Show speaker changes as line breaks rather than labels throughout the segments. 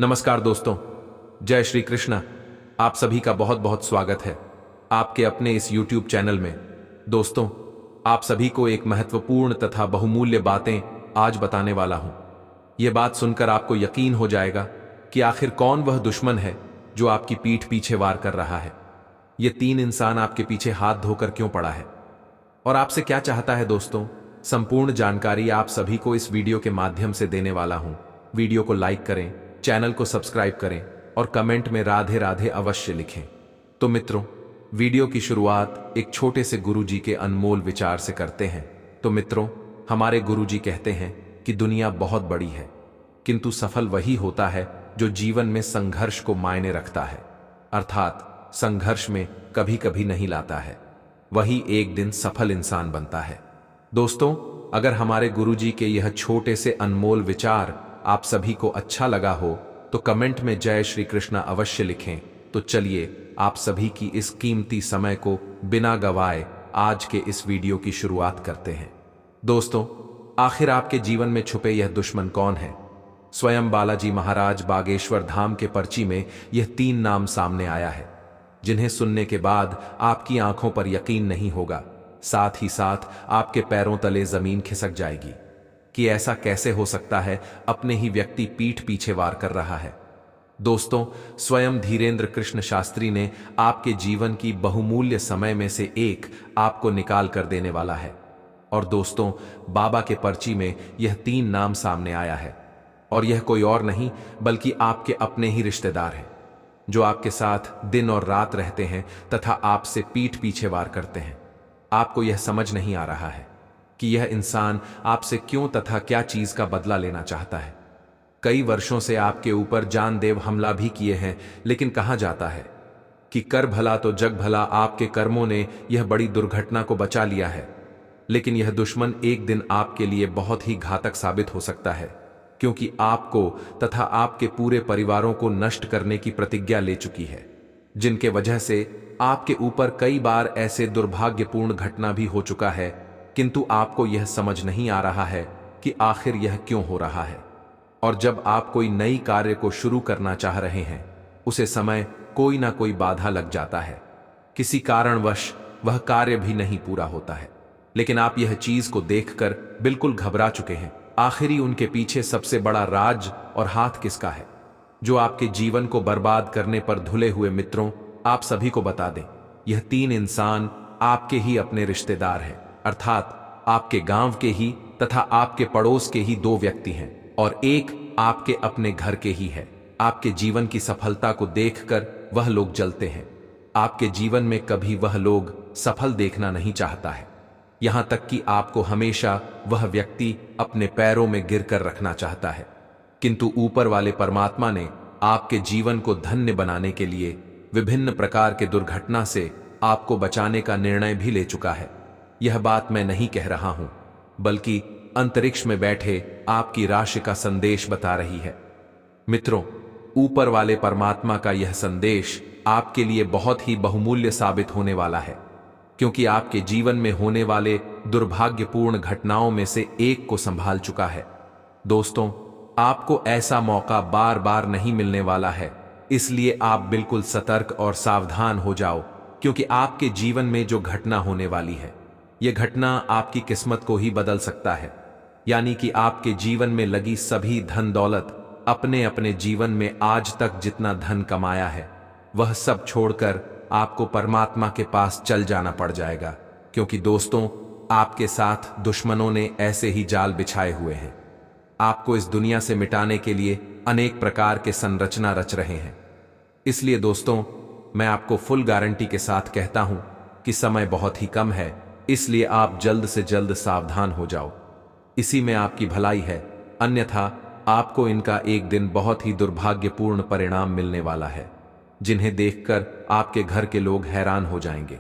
नमस्कार दोस्तों, जय श्री कृष्ण। आप सभी का बहुत बहुत स्वागत है आपके अपने इस YouTube चैनल में। दोस्तों, आप सभी को एक महत्वपूर्ण तथा बहुमूल्य बातें आज बताने वाला हूं। यह बात सुनकर आपको यकीन हो जाएगा कि आखिर कौन वह दुश्मन है जो आपकी पीठ पीछे वार कर रहा है। ये तीन इंसान आपके पीछे हाथ धोकर क्यों पड़ा है और आपसे क्या चाहता है। दोस्तों, संपूर्ण जानकारी आप सभी को इस वीडियो के माध्यम से देने वाला हूं। वीडियो को लाइक करें, चैनल को सब्सक्राइब करें और कमेंट में राधे राधे अवश्य लिखें। तो मित्रों, वीडियो की शुरुआत एक छोटे से गुरुजी के अनमोल विचार से करते हैं। तो मित्रों, हमारे गुरुजी कहते हैं कि दुनिया बहुत बड़ी है, किंतु सफल वही होता है जो जीवन में संघर्ष को मायने रखता है, अर्थात संघर्ष में कभी कभी नहीं लाता है, वही एक दिन सफल इंसान बनता है। दोस्तों, अगर हमारे गुरुजी के यह छोटे से अनमोल विचार आप सभी को अच्छा लगा हो तो कमेंट में जय श्री कृष्ण अवश्य लिखें। तो चलिए आप सभी की इस कीमती समय को बिना गवाए आज के इस वीडियो की शुरुआत करते हैं। दोस्तों, आखिर आपके जीवन में छुपे यह दुश्मन कौन है? स्वयं बालाजी महाराज बागेश्वर धाम के पर्ची में यह तीन नाम सामने आया है, जिन्हें सुनने के बाद आपकी आंखों पर यकीन नहीं होगा, साथ ही साथ आपके पैरों तले जमीन खिसक जाएगी कि ऐसा कैसे हो सकता है, अपने ही व्यक्ति पीठ पीछे वार कर रहा है। दोस्तों, स्वयं धीरेन्द्र कृष्ण शास्त्री ने आपके जीवन की बहुमूल्य समय में से एक आपको निकाल कर देने वाला है। और दोस्तों, बाबा के पर्ची में यह तीन नाम सामने आया है और यह कोई और नहीं बल्कि आपके अपने ही रिश्तेदार हैं, जो आपके साथ दिन और रात रहते हैं तथा आपसे पीठ पीछे वार करते हैं। आपको यह समझ नहीं आ रहा है कि यह इंसान आपसे क्यों तथा क्या चीज का बदला लेना चाहता है। कई वर्षों से आपके ऊपर जानलेवा हमला भी किए हैं, लेकिन कहा जाता है कि कर भला तो जग भला। आपके कर्मों ने यह बड़ी दुर्घटना को बचा लिया है, लेकिन यह दुश्मन एक दिन आपके लिए बहुत ही घातक साबित हो सकता है, क्योंकि आपको तथा आपके पूरे परिवारों को नष्ट करने की प्रतिज्ञा ले चुकी है, जिनके वजह से आपके ऊपर कई बार ऐसे दुर्भाग्यपूर्ण घटना भी हो चुका है, किंतु आपको यह समझ नहीं आ रहा है कि आखिर यह क्यों हो रहा है। और जब आप कोई नई कार्य को शुरू करना चाह रहे हैं, उसे समय कोई ना कोई बाधा लग जाता है, किसी कारणवश वह कार्य भी नहीं पूरा होता है। लेकिन आप यह चीज को देखकर बिल्कुल घबरा चुके हैं। आखिरी उनके पीछे सबसे बड़ा राज और हाथ किसका है, जो आपके जीवन को बर्बाद करने पर धुले हुए? मित्रों, आप सभी को बता दें, यह तीन इंसान आपके ही अपने रिश्तेदार हैं, अर्थात आपके गांव के ही तथा आपके पड़ोस के ही दो व्यक्ति हैं, और एक आपके अपने घर के ही है। आपके जीवन की सफलता को देखकर वह लोग जलते हैं। आपके जीवन में कभी वह लोग सफल देखना नहीं चाहता है, यहां तक कि आपको हमेशा वह व्यक्ति अपने पैरों में गिरकर रखना चाहता है। किंतु ऊपर वाले परमात्मा ने आपके जीवन को धन्य बनाने के लिए विभिन्न प्रकार के दुर्घटना से आपको बचाने का निर्णय भी ले चुका है। यह बात मैं नहीं कह रहा हूं, बल्कि अंतरिक्ष में बैठे आपकी राशि का संदेश बता रही है। मित्रों, ऊपर वाले परमात्मा का यह संदेश आपके लिए बहुत ही बहुमूल्य साबित होने वाला है, क्योंकि आपके जीवन में होने वाले दुर्भाग्यपूर्ण घटनाओं में से एक को संभाल चुका है। दोस्तों, आपको ऐसा मौका बार बार नहीं मिलने वाला है, इसलिए आप बिल्कुल सतर्क और सावधान हो जाओ, क्योंकि आपके जीवन में जो घटना होने वाली है, यह घटना आपकी किस्मत को ही बदल सकता है। यानी कि आपके जीवन में लगी सभी धन दौलत, अपने अपने जीवन में आज तक जितना धन कमाया है, वह सब छोड़कर आपको परमात्मा के पास चल जाना पड़ जाएगा। क्योंकि दोस्तों, आपके साथ दुश्मनों ने ऐसे ही जाल बिछाए हुए हैं। आपको इस दुनिया से मिटाने के लिए अनेक प्रकार के संरचना रच रहे हैं। इसलिए दोस्तों, मैं आपको फुल गारंटी के साथ कहता हूं कि समय बहुत ही कम है, इसलिए आप जल्द से जल्द सावधान हो जाओ। इसी में आपकी भलाई है, अन्यथा आपको इनका एक दिन बहुत ही दुर्भाग्यपूर्ण परिणाम मिलने वाला है, जिन्हें देखकर आपके घर के लोग हैरान हो जाएंगे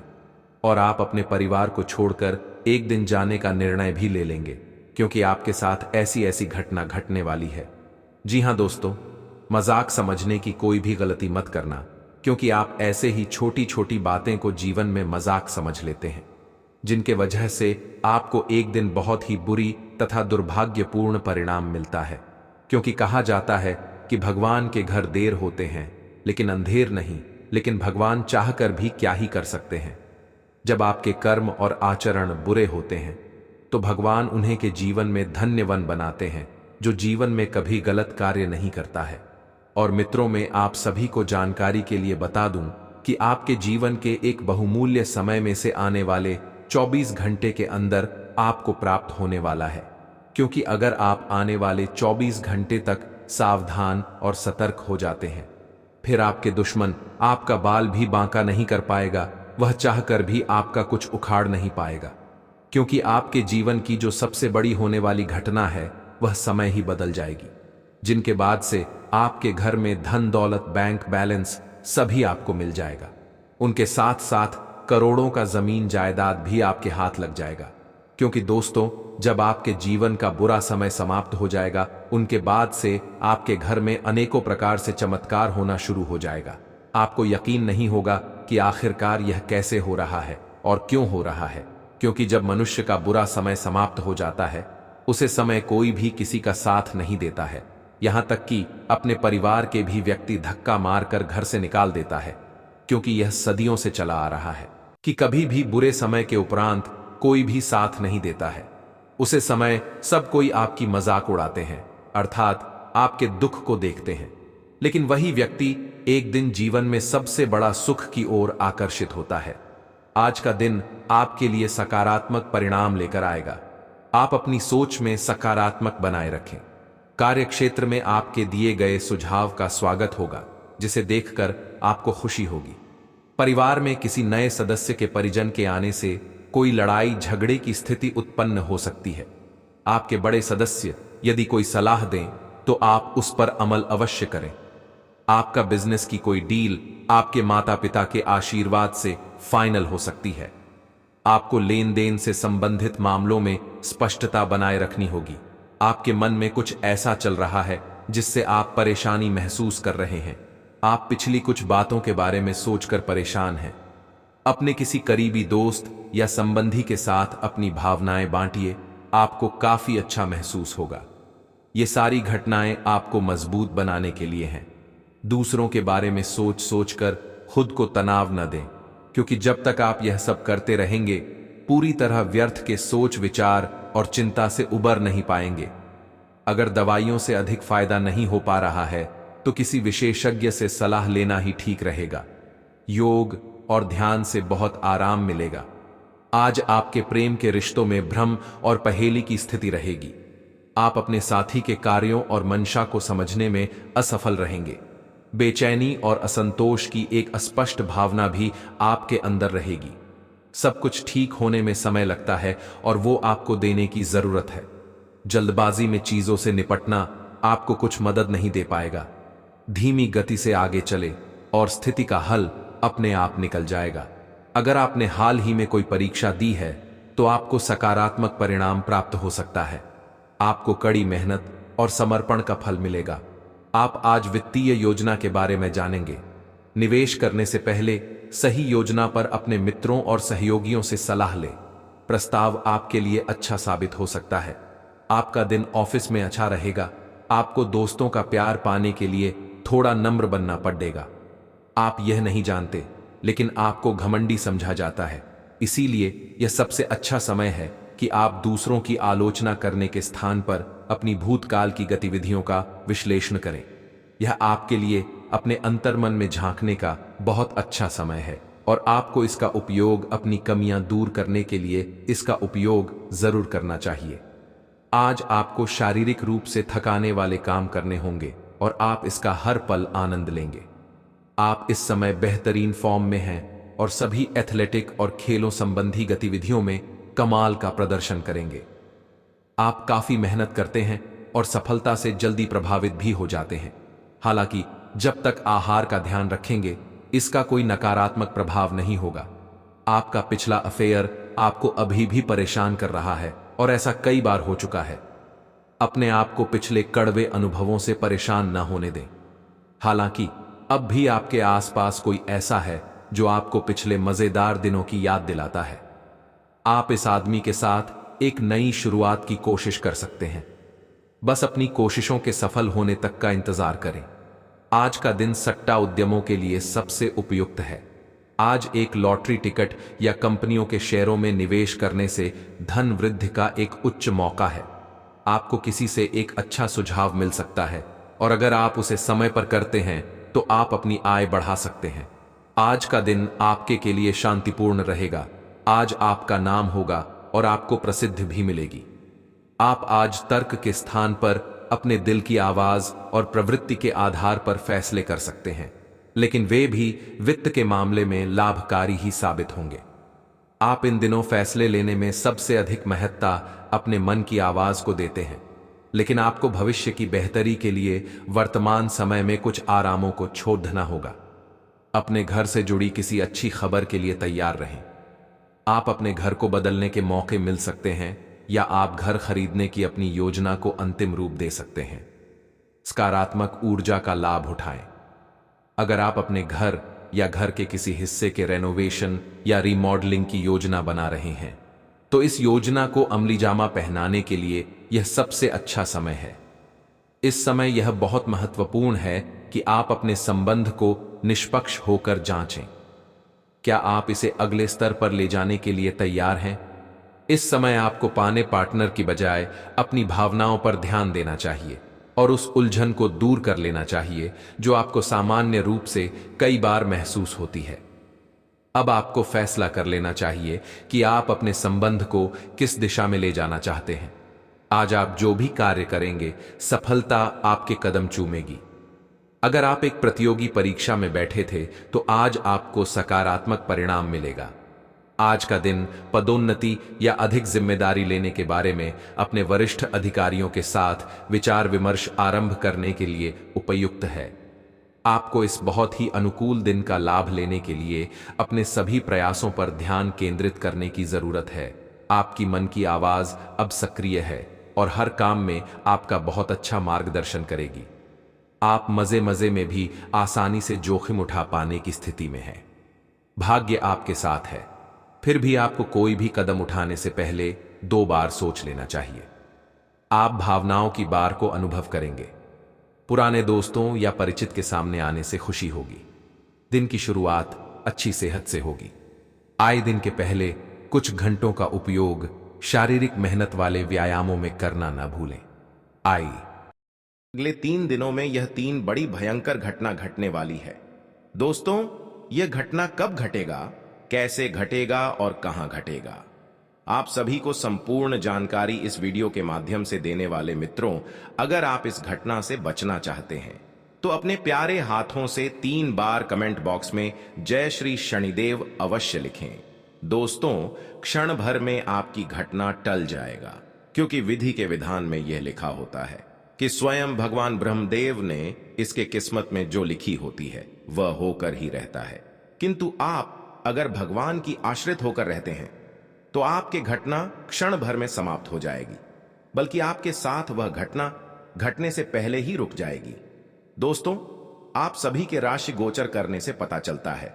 और आप अपने परिवार को छोड़कर एक दिन जाने का निर्णय भी ले लेंगे, क्योंकि आपके साथ ऐसी ऐसी घटना घटने वाली है। जी हां दोस्तों, मजाक समझने की कोई भी गलती मत करना, क्योंकि आप ऐसे ही छोटी छोटी बातें को जीवन में मजाक समझ लेते हैं, जिनके वजह से आपको एक दिन बहुत ही बुरी तथा दुर्भाग्यपूर्ण परिणाम मिलता है। क्योंकि कहा जाता है कि भगवान के घर देर होते हैं लेकिन अंधेर नहीं, लेकिन भगवान चाहकर भी क्या ही कर सकते हैं। जब आपके कर्म और आचरण बुरे होते हैं तो भगवान उन्हें के जीवन में धन्यवान बनाते हैं जो जीवन में कभी गलत कार्य नहीं करता है। और मित्रों, में आप सभी को जानकारी के लिए बता दूं कि आपके जीवन के एक बहुमूल्य समय में से आने वाले 24 घंटे के अंदर आपको प्राप्त होने वाला है। क्योंकि अगर आप आने वाले 24 घंटे तक सावधान और सतर्क हो जाते हैं, फिर आपके दुश्मन आपका बाल भी बांका नहीं कर पाएगा, वह चाहकर भी आपका कुछ उखाड़ नहीं पाएगा। क्योंकि आपके जीवन की जो सबसे बड़ी होने वाली घटना है वह समय ही बदल जाएगी, जिनके बाद से आपके घर में धन दौलत, बैंक बैलेंस सभी आपको मिल जाएगा। उनके साथ साथ करोड़ों का जमीन जायदाद भी आपके हाथ लग जाएगा। क्योंकि दोस्तों, जब आपके जीवन का बुरा समय समाप्त हो जाएगा, उनके बाद से आपके घर में अनेकों प्रकार से चमत्कार होना शुरू हो जाएगा। आपको यकीन नहीं होगा कि आखिरकार यह कैसे हो रहा है और क्यों हो रहा है। क्योंकि जब मनुष्य का बुरा समय समाप्त हो जाता है, उसे समय कोई भी किसी का साथ नहीं देता है। यहां तक कि अपने परिवार के भी व्यक्ति धक्का मारकर घर से निकाल देता है। क्योंकि यह सदियों से चला आ रहा है कि कभी भी बुरे समय के उपरांत कोई भी साथ नहीं देता है। उसे समय सब कोई आपकी मजाक उड़ाते हैं, अर्थात आपके दुख को देखते हैं। लेकिन वही व्यक्ति एक दिन जीवन में सबसे बड़ा सुख की ओर आकर्षित होता है। आज का दिन आपके लिए सकारात्मक परिणाम लेकर आएगा। आप अपनी सोच में सकारात्मक बनाए रखें। कार्यक्षेत्र में आपके दिए गए सुझाव का स्वागत होगा, जिसे देखकर आपको खुशी होगी। परिवार में किसी नए सदस्य के परिजन के आने से कोई लड़ाई झगड़े की स्थिति उत्पन्न हो सकती है। आपके बड़े सदस्य यदि कोई सलाह दें तो आप उस पर अमल अवश्य करें। आपका बिजनेस की कोई डील आपके माता पिता के आशीर्वाद से फाइनल हो सकती है। आपको लेन देन से संबंधित मामलों में स्पष्टता बनाए रखनी होगी। आपके मन में कुछ ऐसा चल रहा है जिससे आप परेशानी महसूस कर रहे हैं। आप पिछली कुछ बातों के बारे में सोचकर परेशान हैं। अपने किसी करीबी दोस्त या संबंधी के साथ अपनी भावनाएं बांटिए, आपको काफी अच्छा महसूस होगा। ये सारी घटनाएं आपको मजबूत बनाने के लिए हैं। दूसरों के बारे में सोच सोचकर खुद को तनाव न दें, क्योंकि जब तक आप यह सब करते रहेंगे, पूरी तरह व्यर्थ के सोच विचार और चिंता से उबर नहीं पाएंगे। अगर दवाइयों से अधिक फायदा नहीं हो पा रहा है तो किसी विशेषज्ञ से सलाह लेना ही ठीक रहेगा। योग और ध्यान से बहुत आराम मिलेगा। आज आपके प्रेम के रिश्तों में भ्रम और पहेली की स्थिति रहेगी। आप अपने साथी के कार्यों और मंशा को समझने में असफल रहेंगे। बेचैनी और असंतोष की एक अस्पष्ट भावना भी आपके अंदर रहेगी। सब कुछ ठीक होने में समय लगता है और वो आपको देने की जरूरत है। जल्दबाजी में चीजों से निपटना आपको कुछ मदद नहीं दे पाएगा। धीमी गति से आगे चले और स्थिति का हल अपने आप निकल जाएगा। अगर आपने हाल ही में कोई परीक्षा दी है तो आपको सकारात्मक परिणाम प्राप्त हो सकता है। आपको कड़ी मेहनत और समर्पण का फल मिलेगा। आप आज वित्तीय योजना के बारे में जानेंगे। निवेश करने से पहले सही योजना पर अपने मित्रों और सहयोगियों से सलाह लें। प्रस्ताव आपके लिए अच्छा साबित हो सकता है। आपका दिन ऑफिस में अच्छा रहेगा। आपको दोस्तों का प्यार पाने के लिए थोड़ा नम्र बनना पड़ेगा। आप यह नहीं जानते, लेकिन आपको घमंडी समझा जाता है। इसीलिए यह सबसे अच्छा समय है कि आप दूसरों की आलोचना करने के स्थान पर अपनी भूतकाल की गतिविधियों का विश्लेषण करें। यह आपके लिए अपने अंतर्मन में झांकने का बहुत अच्छा समय है और आपको इसका उपयोग अपनी कमियां दूर करने के लिए इसका उपयोग जरूर करना चाहिए। आज आपको शारीरिक रूप से थकाने वाले काम करने होंगे और आप इसका हर पल आनंद लेंगे। आप इस समय बेहतरीन फॉर्म में हैं और सभी एथलेटिक और खेलों संबंधी गतिविधियों में कमाल का प्रदर्शन करेंगे। आप काफी मेहनत करते हैं और सफलता से जल्दी प्रभावित भी हो जाते हैं। हालांकि जब तक आहार का ध्यान रखेंगे, इसका कोई नकारात्मक प्रभाव नहीं होगा। आपका पिछला अफेयर आपको अभी भी परेशान कर रहा है और ऐसा कई बार हो चुका है। अपने आप को पिछले कड़वे अनुभवों से परेशान न होने दें। हालांकि अब भी आपके आसपास कोई ऐसा है जो आपको पिछले मजेदार दिनों की याद दिलाता है। आप इस आदमी के साथ एक नई शुरुआत की कोशिश कर सकते हैं। बस अपनी कोशिशों के सफल होने तक का इंतजार करें। आज का दिन सट्टा उद्यमों के लिए सबसे उपयुक्त है। आज एक लॉटरी टिकट या कंपनियों के शेयरों में निवेश करने से धन वृद्धि का एक उच्च मौका है। आपको किसी से एक अच्छा सुझाव मिल सकता है और अगर आप उसे समय पर करते हैं तो आप अपनी आय बढ़ा सकते हैं। आज का दिन आपके के लिए शांतिपूर्ण रहेगा। आज आपका नाम होगा और आपको प्रसिद्धि भी मिलेगी। आप आज तर्क के स्थान पर अपने दिल की आवाज और प्रवृत्ति के आधार पर फैसले कर सकते हैं, लेकिन वे भी वित्त के मामले में लाभकारी ही साबित होंगे। आप इन दिनों फैसले लेने में सबसे अधिक महत्ता अपने मन की आवाज को देते हैं, लेकिन आपको भविष्य की बेहतरी के लिए वर्तमान समय में कुछ आरामों को छोड़ना होगा। अपने घर से जुड़ी किसी अच्छी खबर के लिए तैयार रहें। आप अपने घर को बदलने के मौके मिल सकते हैं या आप घर खरीदने की अपनी योजना को अंतिम रूप दे सकते हैं। सकारात्मक ऊर्जा का लाभ उठाएं। अगर आप अपने घर या घर के किसी हिस्से के रेनोवेशन या रिमॉडलिंग की योजना बना रहे हैं, तो इस योजना को अमली जामा पहनाने के लिए यह सबसे अच्छा समय है। इस समय यह बहुत महत्वपूर्ण है कि आप अपने संबंध को निष्पक्ष होकर जांचें। क्या आप इसे अगले स्तर पर ले जाने के लिए तैयार हैं? इस समय आपको पाने पार्टनर की बजाय अपनी भावनाओं पर ध्यान देना चाहिए और उस उलझन को दूर कर लेना चाहिए जो आपको सामान्य रूप से कई बार महसूस होती है। अब आपको फैसला कर लेना चाहिए कि आप अपने संबंध को किस दिशा में ले जाना चाहते हैं। आज आप जो भी कार्य करेंगे, सफलता आपके कदम चूमेगी। अगर आप एक प्रतियोगी परीक्षा में बैठे थे, तो आज आपको सकारात्मक परिणाम मिलेगा। आज का दिन पदोन्नति या अधिक जिम्मेदारी लेने के बारे में अपने वरिष्ठ अधिकारियों के साथ विचार विमर्श आरंभ करने के लिए उपयुक्त है। आपको इस बहुत ही अनुकूल दिन का लाभ लेने के लिए अपने सभी प्रयासों पर ध्यान केंद्रित करने की जरूरत है। आपकी मन की आवाज अब सक्रिय है और हर काम में आपका बहुत अच्छा मार्गदर्शन करेगी। आप मजे मजे में भी आसानी से जोखिम उठा पाने की स्थिति में हैं। भाग्य आपके साथ है, फिर भी आपको कोई भी कदम उठाने से पहले 2 बार सोच लेना चाहिए। आप भावनाओं की बार को अनुभव करेंगे। पुराने दोस्तों या परिचित के सामने आने से खुशी होगी। दिन की शुरुआत अच्छी सेहत से होगी। आए दिन के पहले कुछ घंटों का उपयोग शारीरिक मेहनत वाले व्यायामों में करना न भूलें।
अगले 3 दिनों में यह 3 बड़ी भयंकर घटना घटने वाली है। दोस्तों, यह घटना कब घटेगा, कैसे घटेगा और कहां घटेगा, आप सभी को संपूर्ण जानकारी इस वीडियो के माध्यम से देने वाले मित्रों, अगर आप इस घटना से बचना चाहते हैं तो अपने प्यारे हाथों से 3 बार कमेंट बॉक्स में जय श्री शनिदेव अवश्य लिखें। दोस्तों, क्षण भर में आपकी घटना टल जाएगा, क्योंकि विधि के विधान में यह लिखा होता है कि स्वयं भगवान ब्रह्मदेव ने इसके किस्मत में जो लिखी होती है वह होकर ही रहता है। किंतु आप अगर भगवान की आश्रित होकर रहते हैं तो आपकी घटना क्षण भर में समाप्त हो जाएगी, बल्कि आपके साथ वह घटना घटने से पहले ही रुक जाएगी। दोस्तों, आप सभी के राशि गोचर करने से पता चलता है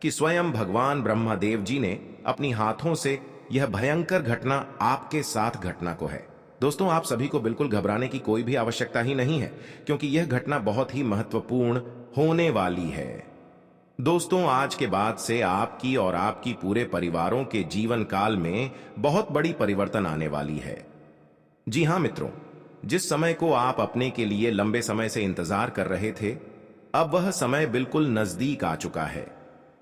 कि स्वयं भगवान ब्रह्मदेव जी ने अपनी हाथों से यह भयंकर घटना आपके साथ घटना को है। दोस्तों, आप सभी को बिल्कुल घबराने की कोई भी आवश्यकता ही नहीं है, क्योंकि यह घटना बहुत ही महत्वपूर्ण होने वाली है। दोस्तों, आज के बाद से आपकी और आपकी पूरे परिवारों के जीवन काल में बहुत बड़ी परिवर्तन आने वाली है। जी हां मित्रों, जिस समय को आप अपने के लिए लंबे समय से इंतजार कर रहे थे, अब वह समय बिल्कुल नजदीक आ चुका है,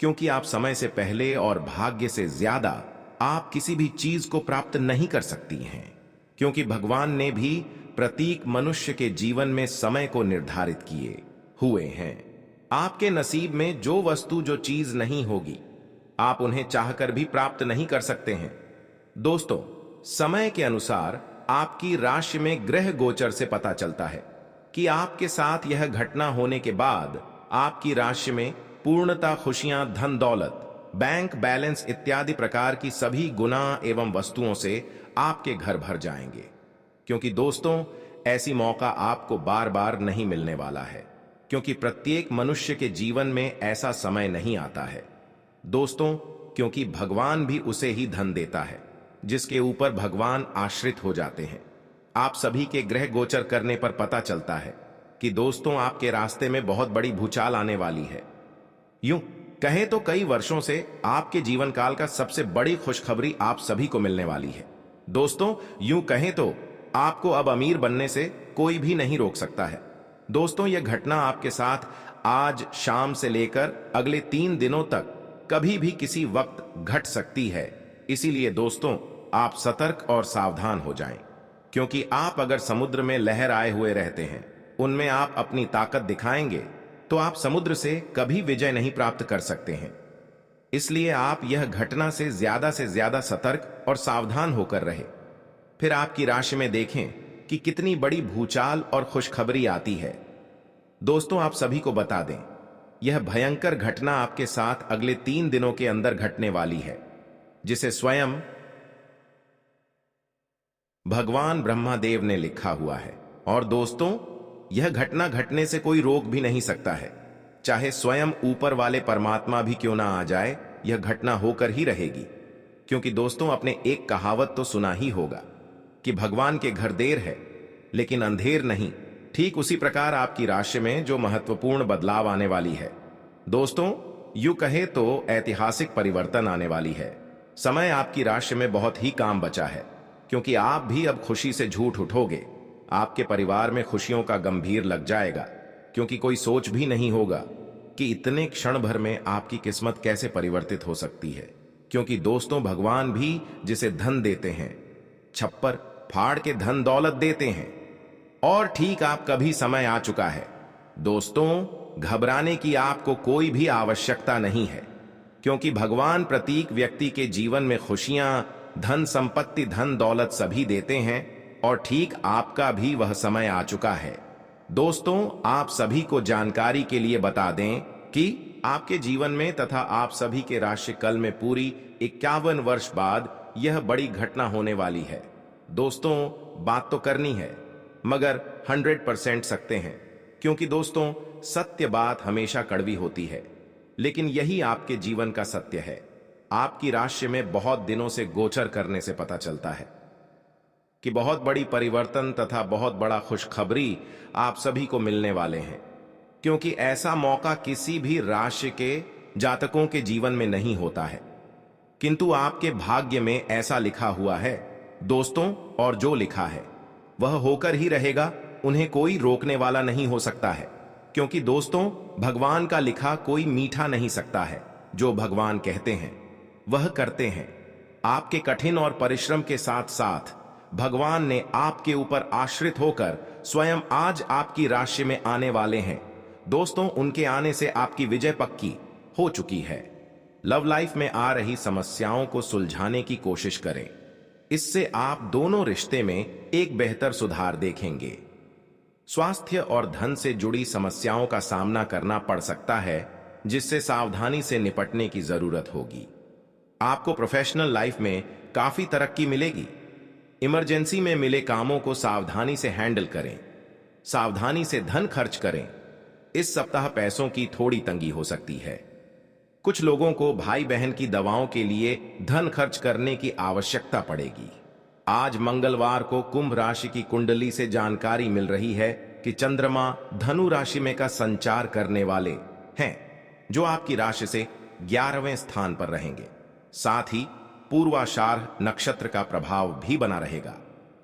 क्योंकि आप समय से पहले और भाग्य से ज्यादा आप किसी भी चीज को प्राप्त नहीं कर सकती हैं, क्योंकि भगवान ने भी प्रत्येक मनुष्य के जीवन में समय को निर्धारित किए हुए हैं। आपके नसीब में जो वस्तु, जो चीज नहीं होगी, आप उन्हें चाहकर भी प्राप्त नहीं कर सकते हैं। दोस्तों, समय के अनुसार आपकी राशि में ग्रह गोचर से पता चलता है कि आपके साथ यह घटना होने के बाद आपकी राशि में पूर्णता, खुशियां, धन दौलत, बैंक बैलेंस इत्यादि प्रकार की सभी गुना एवं वस्तुओं से आपके घर भर जाएंगे। क्योंकि दोस्तों, ऐसी मौका आपको बार बार नहीं मिलने वाला है, क्योंकि प्रत्येक मनुष्य के जीवन में ऐसा समय नहीं आता है। दोस्तों, क्योंकि भगवान भी उसे ही धन देता है जिसके ऊपर भगवान आश्रित हो जाते हैं। आप सभी के ग्रह गोचर करने पर पता चलता है कि दोस्तों आपके रास्ते में बहुत बड़ी भूचाल आने वाली है। यूं कहें तो कई वर्षों से आपके जीवन काल का सबसे बड़ी खुशखबरी आप सभी को मिलने वाली है। दोस्तों यूं कहें तो आपको अब अमीर बनने से कोई भी नहीं रोक सकता है। दोस्तों यह घटना आपके साथ आज शाम से लेकर अगले 3 दिनों तक कभी भी किसी वक्त घट सकती है। इसीलिए दोस्तों आप सतर्क और सावधान हो जाएं, क्योंकि आप अगर समुद्र में लहर आए हुए रहते हैं, उनमें आप अपनी ताकत दिखाएंगे तो आप समुद्र से कभी विजय नहीं प्राप्त कर सकते हैं। इसलिए आप यह घटना से ज्यादा सतर्क और सावधान होकर रहे। फिर आपकी राशि में देखें कि कितनी बड़ी भूचाल और खुशखबरी आती है। दोस्तों आप सभी को बता दें, यह भयंकर घटना आपके साथ अगले 3 दिनों के अंदर घटने वाली है, जिसे स्वयं भगवान ब्रह्मादेव ने लिखा हुआ है। और दोस्तों यह घटना घटने से कोई रोक भी नहीं सकता है। चाहे स्वयं ऊपर वाले परमात्मा भी क्यों ना आ जाए, यह घटना होकर ही रहेगी। क्योंकि दोस्तों आपने एक कहावत तो सुना ही होगा कि भगवान के घर देर है लेकिन अंधेर नहीं। ठीक उसी प्रकार आपकी राशि में जो महत्वपूर्ण बदलाव आने वाली है। दोस्तों यूं कहे तो ऐतिहासिक परिवर्तन आने वाली है। समय आपकी राशि में बहुत ही काम बचा है, क्योंकि आप भी अब खुशी से झूठ उठोगे। आपके परिवार में खुशियों का गंभीर लग जाएगा, क्योंकि कोई सोच भी नहीं होगा कि इतने क्षण भर में आपकी किस्मत कैसे परिवर्तित हो सकती है। क्योंकि दोस्तों भगवान भी जिसे धन देते हैं, छप्पर फाड़ के धन दौलत देते हैं। और ठीक आपका भी समय आ चुका है। दोस्तों घबराने की आपको कोई भी आवश्यकता नहीं है, क्योंकि भगवान प्रत्येक व्यक्ति के जीवन में खुशियां, धन संपत्ति, धन दौलत सभी देते हैं। और ठीक आपका भी वह समय आ चुका है। दोस्तों आप सभी को जानकारी के लिए बता दें कि आपके जीवन में तथा आप सभी के राशि कल में पूरी 51 वर्ष बाद यह बड़ी घटना होने वाली है। दोस्तों बात तो करनी है, मगर 100% सकते हैं, क्योंकि दोस्तों सत्य बात हमेशा कड़वी होती है, लेकिन यही आपके जीवन का सत्य है। आपकी राशि में बहुत दिनों से गोचर करने से पता चलता है कि बहुत बड़ी परिवर्तन तथा बहुत बड़ा खुशखबरी आप सभी को मिलने वाले हैं। क्योंकि ऐसा मौका किसी भी राशि के जातकों के जीवन में नहीं होता है, किंतु आपके भाग्य में ऐसा लिखा हुआ है दोस्तों। और जो लिखा है वह होकर ही रहेगा, उन्हें कोई रोकने वाला नहीं हो सकता है। क्योंकि दोस्तों भगवान का लिखा कोई मीठा नहीं सकता है। जो भगवान कहते हैं वह करते हैं। आपके कठिन और परिश्रम के साथ साथ भगवान ने आपके ऊपर आश्रित होकर स्वयं आज आपकी राशि में आने वाले हैं। दोस्तों उनके आने से आपकी विजय पक्की हो चुकी है। लव लाइफ में आ रही समस्याओं को सुलझाने की कोशिश करें। इससे आप दोनों रिश्ते में एक बेहतर सुधार देखेंगे। स्वास्थ्य और धन से जुड़ी समस्याओं का सामना करना पड़ सकता है, जिससे सावधानी से निपटने की जरूरत होगी। आपको प्रोफेशनल लाइफ में काफी तरक्की मिलेगी। इमरजेंसी में मिले कामों को सावधानी से हैंडल करें। सावधानी से धन खर्च करें। इस सप्ताह पैसों की थोड़ी तंगी हो सकती है। कुछ लोगों को भाई बहन की दवाओं के लिए धन खर्च करने की आवश्यकता पड़ेगी। आज मंगलवार को कुंभ राशि की कुंडली से जानकारी मिल रही है कि चंद्रमा धनु राशि में का संचार करने वाले हैं, जो आपकी राशि से 11वें स्थान पर रहेंगे। साथ ही पूर्वाषाढ़ नक्षत्र का प्रभाव भी बना रहेगा।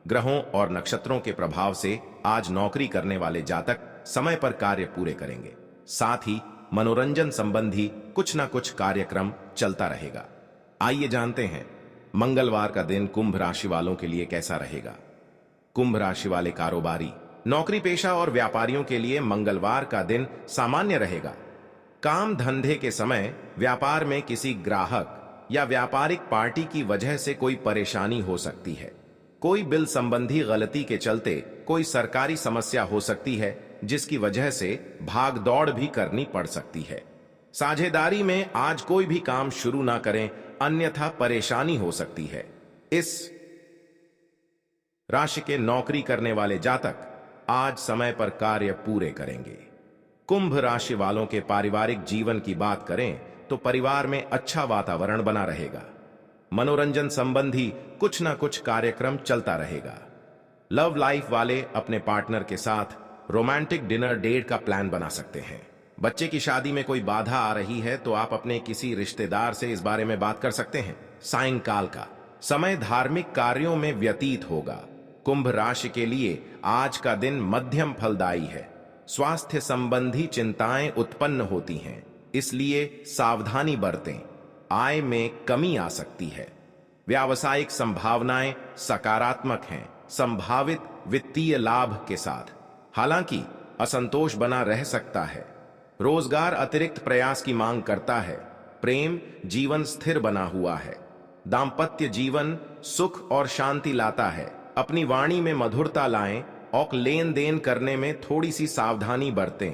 ग्रहों और नक्षत्रों के प्रभाव से आज नौकरी करने वाले जातक समय पर कार्य पूरे करेंगे। साथ ही मनोरंजन संबंधी कुछ ना कुछ कार्यक्रम चलता रहेगा। आइए जानते हैं मंगलवार का दिन कुंभ राशि वालों के लिए कैसा रहेगा। कुंभ राशि वाले कारोबारी, नौकरी पेशा और व्यापारियों के लिए मंगलवार का दिन सामान्य रहेगा। काम धंधे के समय व्यापार में किसी ग्राहक या व्यापारिक पार्टी की वजह से कोई परेशानी हो सकती है। कोई बिल संबंधी गलती के चलते कोई सरकारी समस्या हो सकती है, जिसकी वजह से भाग दौड़ भी करनी पड़ सकती है। साझेदारी में आज कोई भी काम शुरू ना करें, अन्यथा परेशानी हो सकती है। इस राशि के नौकरी करने वाले जातक आज समय पर कार्य पूरे करेंगे। कुंभ राशि वालों के पारिवारिक जीवन की बात करें तो परिवार में अच्छा वातावरण बना रहेगा। मनोरंजन संबंधी कुछ ना कुछ कार्यक्रम चलता रहेगा। लव लाइफ वाले अपने पार्टनर के साथ रोमांटिक डिनर डेट का प्लान बना सकते हैं। बच्चे की शादी में कोई बाधा आ रही है तो आप अपने किसी रिश्तेदार से इस बारे में बात कर सकते हैं। सायंकाल का समय धार्मिक कार्यों में व्यतीत होगा। कुंभ राशि के लिए आज का दिन मध्यम फलदायी है। स्वास्थ्य संबंधी चिंताएं उत्पन्न होती हैं, इसलिए सावधानी बरतें। आय में कमी आ सकती है। व्यावसायिक संभावनाएं सकारात्मक हैं, संभावित वित्तीय लाभ के साथ। हालांकि असंतोष बना रह सकता है। रोजगार अतिरिक्त प्रयास की मांग करता है। प्रेम जीवन स्थिर बना हुआ है। दाम्पत्य जीवन सुख और शांति लाता है। अपनी वाणी में मधुरता लाएं और लेन देन करने में थोड़ी सी सावधानी बरतें।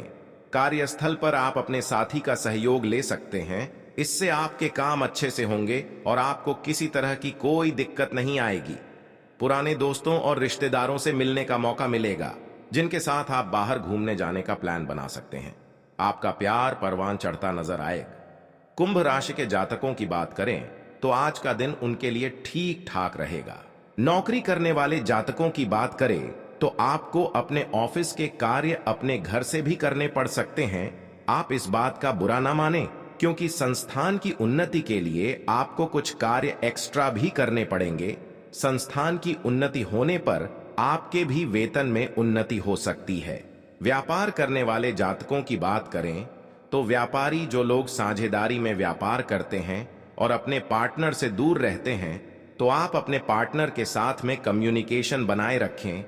कार्यस्थल पर आप अपने साथी का सहयोग ले सकते हैं। इससे आपके काम अच्छे से होंगे और आपको किसी तरह की कोई दिक्कत नहीं आएगी। पुराने दोस्तों और रिश्तेदारों से मिलने का मौका मिलेगा, जिनके साथ आप बाहर घूमने जाने का प्लान बना सकते हैं। आपका प्यार परवान चढ़ता नजर आएगा। कुंभ राशि के जातकों की बात करें तो आज का दिन उनके लिए ठीक ठाक रहेगा। नौकरी करने वाले जातकों की बात करें तो आपको अपने ऑफिस के कार्य अपने घर से भी करने पड़ सकते हैं। आप इस बात का बुरा ना माने, क्योंकि संस्थान की उन्नति के लिए आपको कुछ कार्य एक्स्ट्रा भी करने पड़ेंगे। संस्थान की उन्नति होने पर आपके भी वेतन में उन्नति हो सकती है। व्यापार करने वाले जातकों की बात करें तो व्यापारी जो लोग साझेदारी में व्यापार करते हैं और अपने पार्टनर से दूर रहते हैं, तो आप अपने पार्टनर के साथ में कम्युनिकेशन बनाए रखें,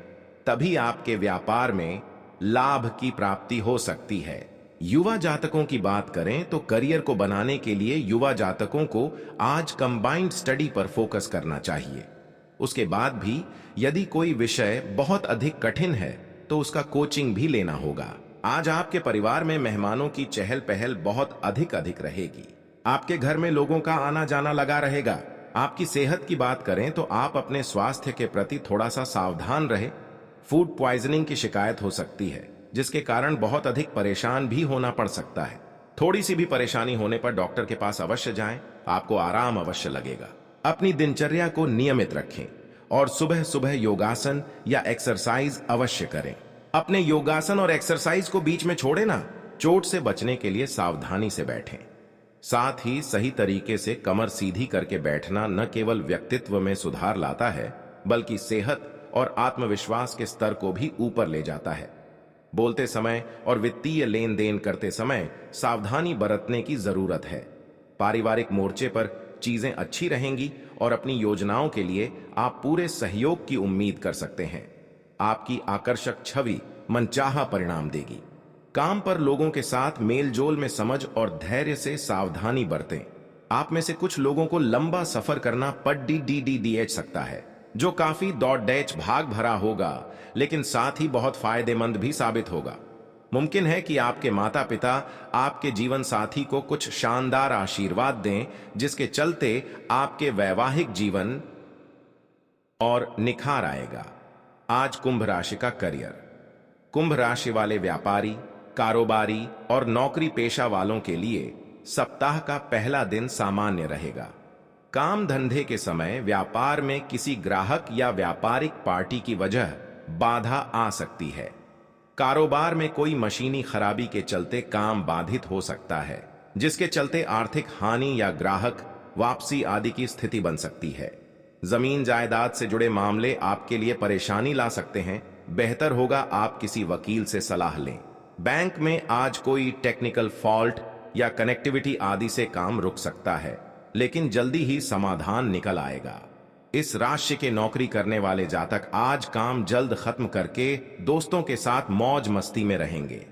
तभी आपके व्यापार में लाभ की प्राप्ति हो सकती है। युवा जातकों की बात करें तो करियर को बनाने के लिए युवा जातकों को आज कंबाइंड स्टडी पर फोकस करना चाहिए। उसके बाद भी यदि कोई विषय बहुत अधिक कठिन है तो उसका कोचिंग भी लेना होगा। आज आपके परिवार में मेहमानों की चहल पहल बहुत अधिक रहेगी। आपके घर में लोगों का आना जाना लगा रहेगा। आपकी सेहत की बात करें तो आप अपने स्वास्थ्य के प्रति थोड़ा सा सावधान रहें। फूड पॉइजनिंग की शिकायत हो सकती है, जिसके कारण बहुत अधिक परेशान भी होना पड़ सकता है। थोड़ी सी भी परेशानी होने पर डॉक्टर के पास अवश्य जाएं, आपको आराम अवश्य लगेगा। अपनी दिनचर्या को नियमित रखें और सुबह सुबह योगासन या एक्सरसाइज अवश्य करें। अपने योगासन और एक्सरसाइज को बीच में छोड़े ना। चोट से बचने के लिए सावधानी से बैठें। साथ ही सही तरीके से कमर सीधी करके बैठना न केवल व्यक्तित्व में सुधार लाता है, बल्कि सेहत और आत्मविश्वास के स्तर को भी ऊपर ले जाता है। बोलते समय और वित्तीय लेन देन करते समय सावधानी बरतने की जरूरत है। पारिवारिक मोर्चे पर चीजें अच्छी रहेंगी और अपनी योजनाओं के लिए आप पूरे सहयोग की उम्मीद कर सकते हैं। आपकी आकर्षक छवि मनचाहा परिणाम देगी। काम पर लोगों के साथ मेलजोल में समझ और धैर्य से सावधानी बरतें। आप में से कुछ लोगों को लंबा सफर करना पड़ सकता है, जो काफी दौड़ डैच भाग भरा होगा, लेकिन साथ ही बहुत फायदेमंद भी साबित होगा। मुमकिन है कि आपके माता पिता आपके जीवन साथी को कुछ शानदार आशीर्वाद दें, जिसके चलते आपके वैवाहिक जीवन और निखार आएगा। आज कुंभ राशि का करियर। कुंभ राशि वाले व्यापारी, कारोबारी और नौकरी पेशा वालों के लिए सप्ताह का पहला दिन सामान्य रहेगा। काम धंधे के समय व्यापार में किसी ग्राहक या व्यापारिक पार्टी की वजह बाधा आ सकती है। कारोबार में कोई मशीनी खराबी के चलते काम बाधित हो सकता है, जिसके चलते आर्थिक हानि या ग्राहक वापसी आदि की स्थिति बन सकती है। जमीन जायदाद से जुड़े मामले आपके लिए परेशानी ला सकते हैं। बेहतर होगा आप किसी वकील से सलाह लें। बैंक में आज कोई टेक्निकल फॉल्ट या कनेक्टिविटी आदि से काम रुक सकता है, लेकिन जल्दी ही समाधान निकल आएगा। इस राशि के नौकरी करने वाले जातक आज काम जल्द खत्म करके दोस्तों के साथ मौज मस्ती में रहेंगे।